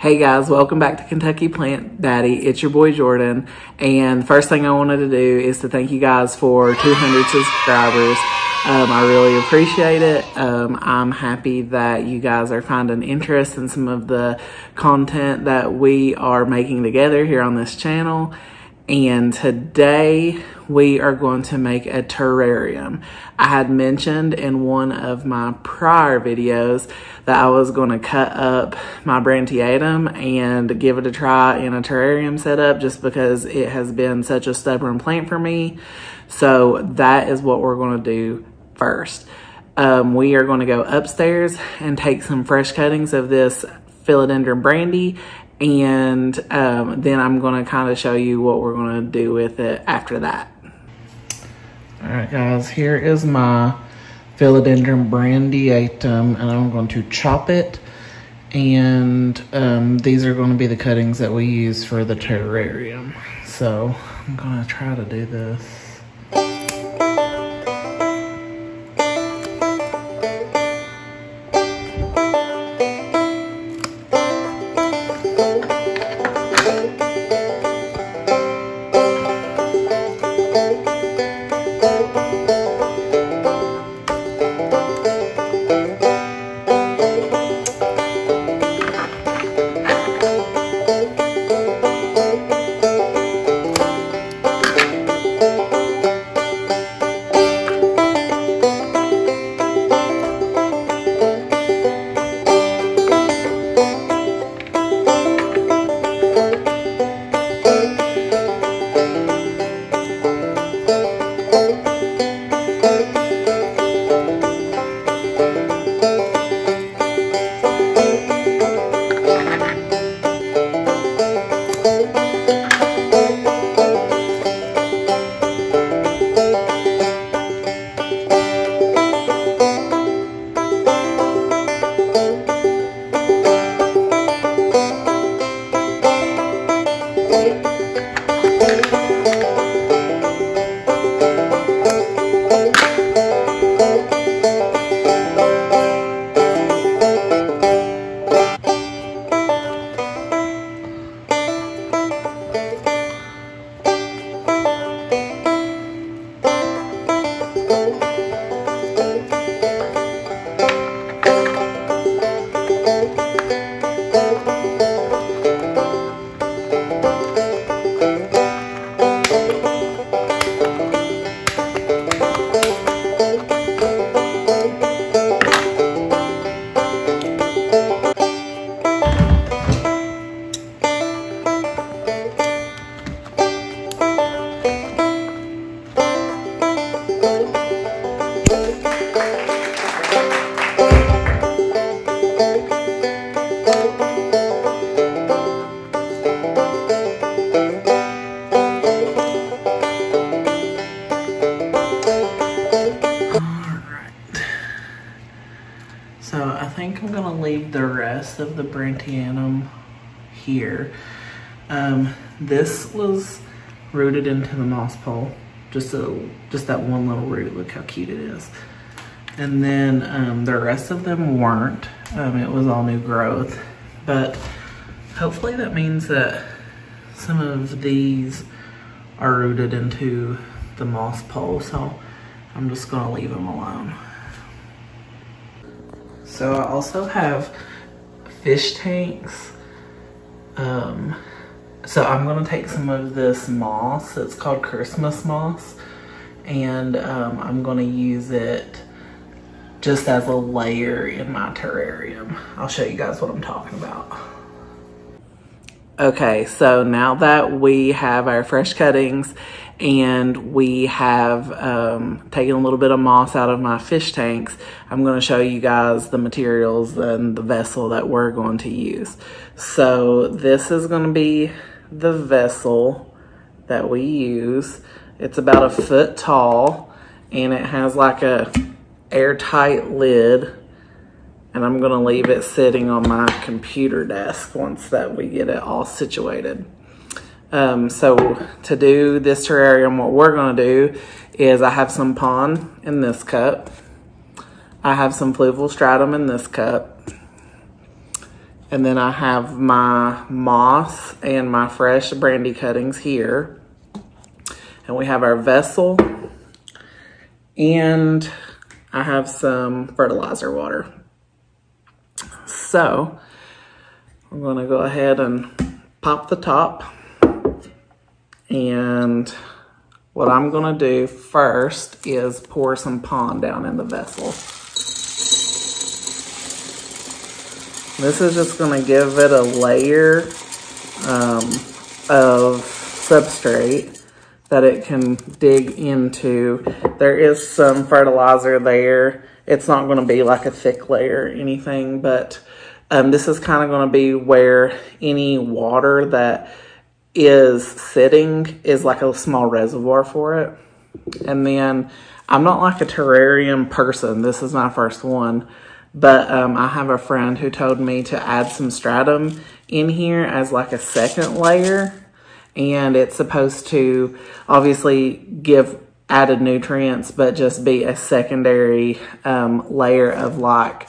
Hey guys, welcome back to Kentucky Plant Daddy. It's your boy Jordan, and the first thing I wanted to do is to thank you guys for 200 subscribers. I really appreciate it. I'm happy that you guys are finding interest in some of the content that we are making together here on this channel. And today we are going to make a terrarium. I had mentioned in one of my prior videos that I was going to cut up my Brandtianum and give it a try in a terrarium setup just because it has been such a stubborn plant for me. So that is what we're going to do first. We are going to go upstairs and take some fresh cuttings of this Philodendron brandy, and then I'm going to kind of show you what we're going to do with it after that. All right, guys, here is my Philodendron Brandtianum, and I'm going to chop it. And these are going to be the cuttings that we use for the terrarium. So I'm going to try to do this. So I think I'm gonna leave the rest of the Brandtianum here. This was rooted into the moss pole, just that one little root. Look how cute it is. And then the rest of them weren't. It was all new growth, but hopefully that means that some of these are rooted into the moss pole. So I'm just gonna leave them alone. So I also have fish tanks. So I'm gonna take some of this moss, it's called Christmas moss, and I'm gonna use it just as a layer in my terrarium. I'll show you guys what I'm talking about. Okay, so now that we have our fresh cuttings and we have taken a little bit of moss out of my fish tanks, I'm going to show you guys the materials and the vessel that we're going to use. So this is going to be the vessel that we use. It's about 1 foot tall and it has like a airtight lid. And I'm gonna leave it sitting on my computer desk once that we get it all situated. So to do this terrarium, what we're gonna do is I have some pond in this cup. I have some fluval stratum in this cup. And then I have my moss and my fresh brandy cuttings here. And we have our vessel. And I have some fertilizer water. So I'm gonna go ahead and pop the top. And what I'm gonna do first is pour some pond down in the vessel. This is just gonna give it a layer of substrate that it can dig into. There is some fertilizer there. It's not gonna be like a thick layer or anything, but this is kind of gonna be where any water that is sitting is like a small reservoir for it. And then I'm not like a terrarium person. This is my first one, but I have a friend who told me to add some stratum in here as like a second layer. And it's supposed to obviously give added nutrients, but just be a secondary layer of like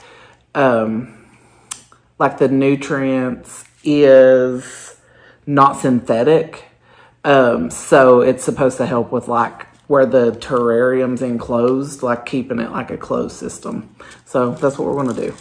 the nutrients is not synthetic, so it's supposed to help with like where the terrarium's enclosed, like keeping it like a closed system. So that's what we're gonna do.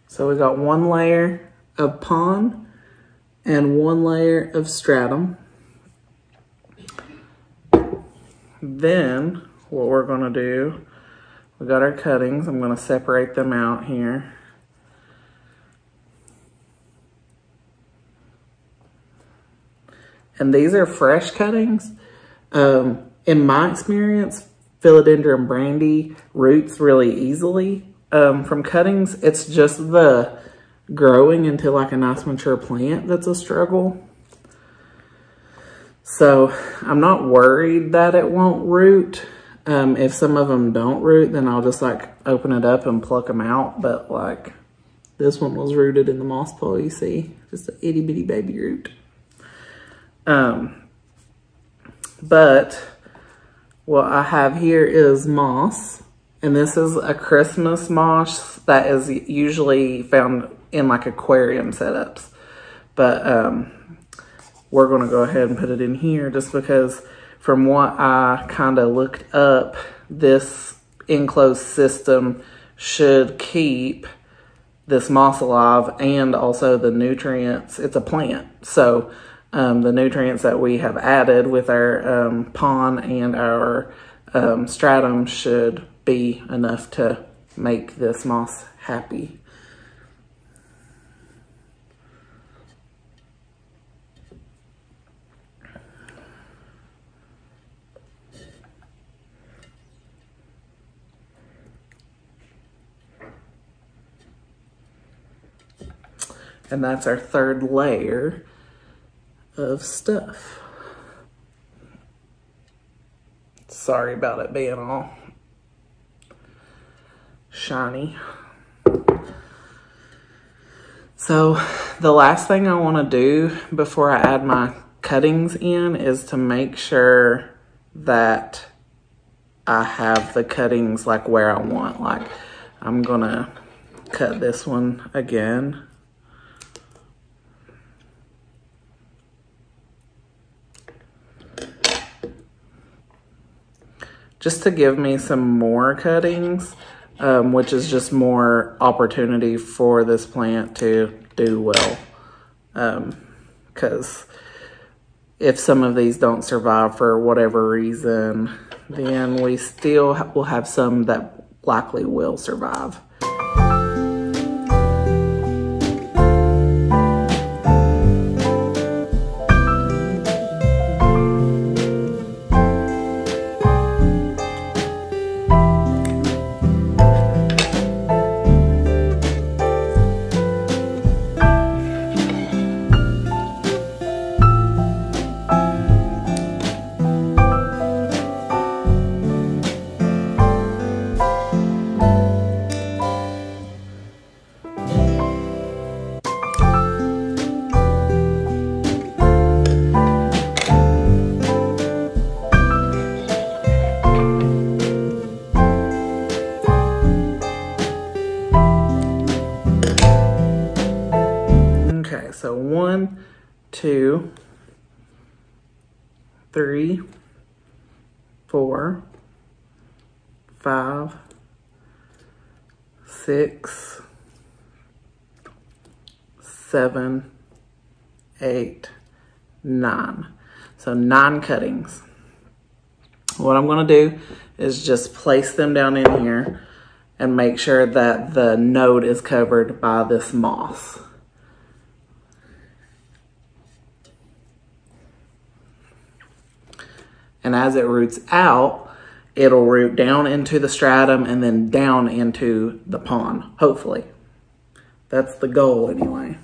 So we got one layer of pond and one layer of stratum. Then what we're gonna do, we got our cuttings. I'm gonna separate them out here. And these are fresh cuttings. In my experience, Philodendron brandy roots really easily. From cuttings, it's just the growing into like a nice mature plant that's a struggle. So I'm not worried that it won't root. If some of them don't root, then I'll just like open it up and pluck them out. But like this one was rooted in the moss pole, you see, just an itty bitty baby root. But what I have here is moss. And this is a Christmas moss that is usually found in like aquarium setups. But we're gonna go ahead and put it in here just because from what I kind of looked up, this enclosed system should keep this moss alive and also the nutrients. It's a plant. So the nutrients that we have added with our pond and our stratum should be enough to make this moss happy. And that's our third layer of stuff. Sorry about it being all shiny. So the last thing I want to do before I add my cuttings in is to make sure that I have the cuttings like where I want. Like I'm gonna cut this one again. Just to give me some more cuttings, which is just more opportunity for this plant to do well. Because if some of these don't survive for whatever reason, then we still will have some that likely will survive. 2, 3, 4, 5, 6, 7, 8, 9. So 9 cuttings. What I'm gonna do is just place them down in here and make sure that the node is covered by this moss. And as it roots out, it'll root down into the stratum and then down into the pond, hopefully. That's the goal anyway.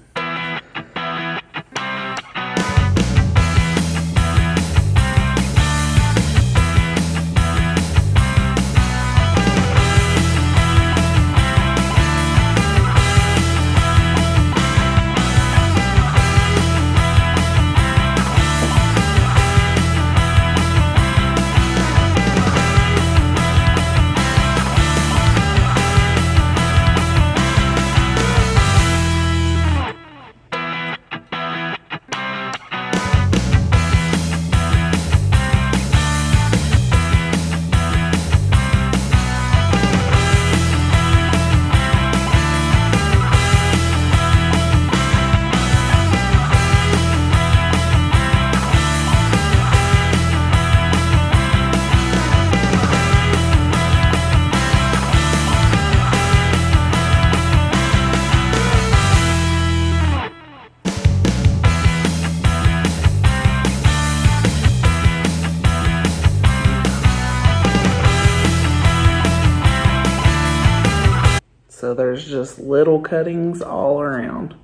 So there's just little cuttings all around.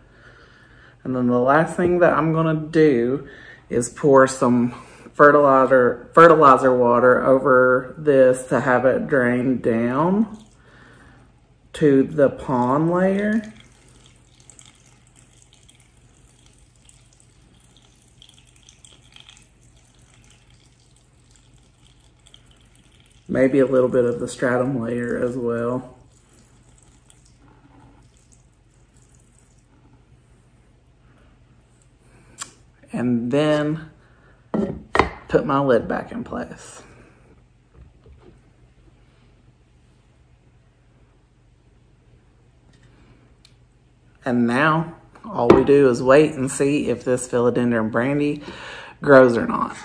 And then the last thing that I'm gonna do is pour some fertilizer water over this to have it drain down to the pond layer. Maybe a little bit of the stratum layer as well. And then put my lid back in place. And now all we do is wait and see if this Philodendron brandy grows or not.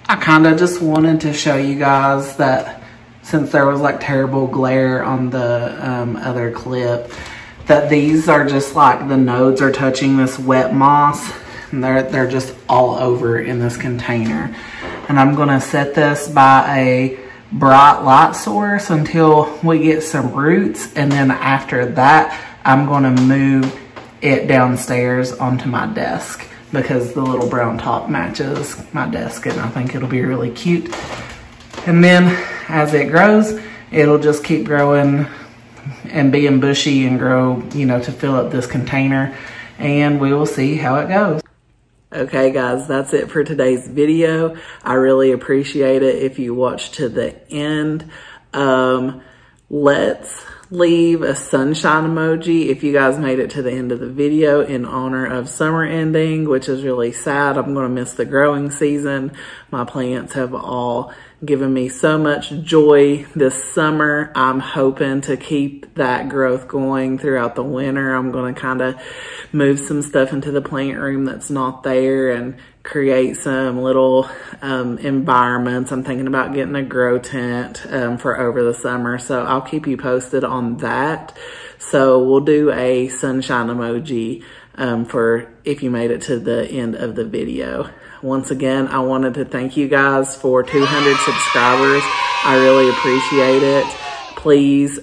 I kind of just wanted to show you guys that since there was like terrible glare on the other clip, that these are just like the nodes are touching this wet moss. And they're just all over in this container. And I'm gonna set this by a bright light source until we get some roots. And then after that, I'm gonna move it downstairs onto my desk because the little brown top matches my desk and I think it'll be really cute. And then as it grows, it'll just keep growing and being bushy and grow, you know, to fill up this container. And we will see how it goes. Okay guys, that's it for today's video. I really appreciate it if you watch to the end. Let's leave a sunshine emoji if you guys made it to the end of the video in honor of summer ending, which is really sad. I'm gonna miss the growing season. My plants have all given me so much joy this summer. I'm hoping to keep that growth going throughout the winter. I'm gonna kind of move some stuff into the plant room that's not there and create some little environments. I'm thinking about getting a grow tent for over the summer, so I'll keep you posted on that. So we'll do a sunshine emoji for if you made it to the end of the video. Once again, I wanted to thank you guys for 200 subscribers. I really appreciate it. Please,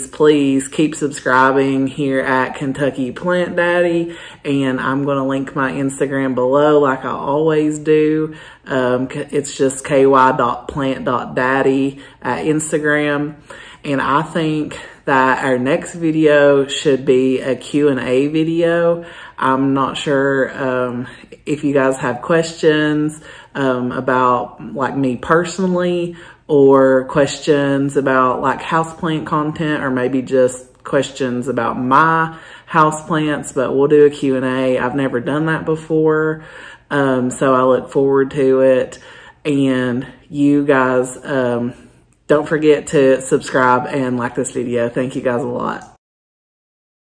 please keep subscribing here at Kentucky Plant Daddy. And I'm going to link my Instagram below like I always do. It's just ky.plant.daddy at Instagram. And I think that our next video should be a Q&A video. I'm not sure if you guys have questions about like me personally, or questions about like houseplant content, or maybe just questions about my houseplants, but we'll do a Q&A. I've never done that before, so I look forward to it. And you guys, don't forget to subscribe and like this video. Thank you guys a lot.